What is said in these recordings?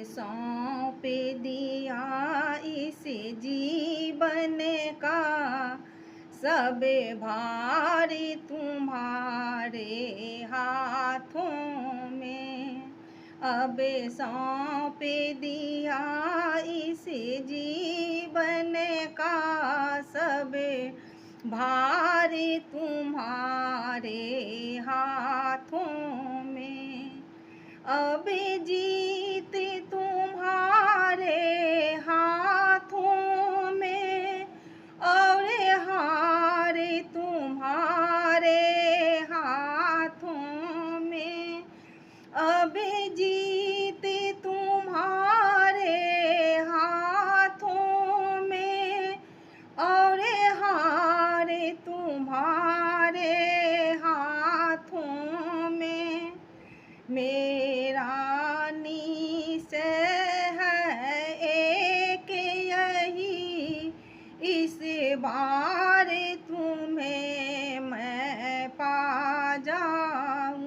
सौंप दिया इस जीवन का, सब भार तुम्हारे हाथों में। अब सौंप दिया इस जीवन का, सब भार तुम्हारे हाथों में। अब जीत तुम्हारे हाथों में, और हार तुम्हारे हाथों में। अब जीत तुम्हारे हाथों में, और हार तुम्हारे हाथों में। मेरा निश्चय है एक यही, इस बार तुम्हें मैं पा जाऊं।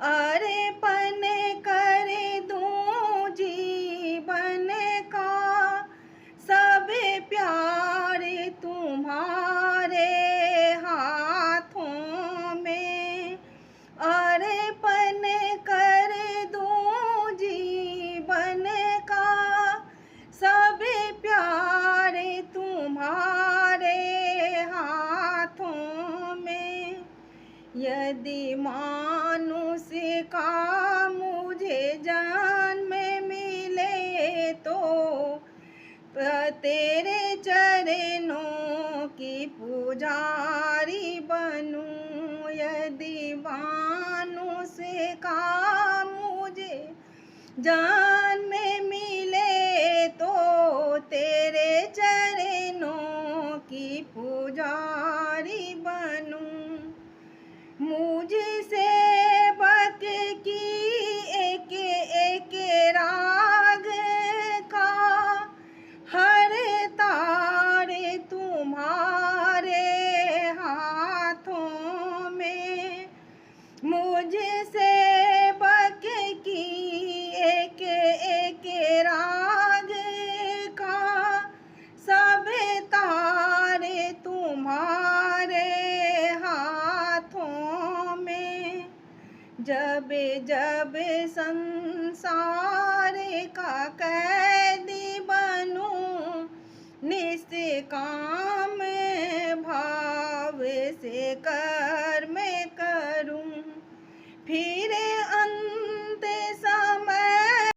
अर्पण कर दूं जीवन का, सब प्यार तुम्हारे हाथों में। अर्पण कर दूं जीवन का, सब प्यार तुम्हारे हाथों में। यदि मानुष का मुझे जन्म मिले तो तेरे चरणों की पुजारी बनूं। यदि मानुष का मुझे जन्म मिले तो तेरे चरणों की पुजारी बनूं। मुझसे बक की एक एक राग का, हर तार तुम्हारे हाथों में। मुझसे बक की एक एक राग का, सब तार तुम्हारे हाथों में। जब जब संसार का कैदी बनूं, निष्काम भाव से कर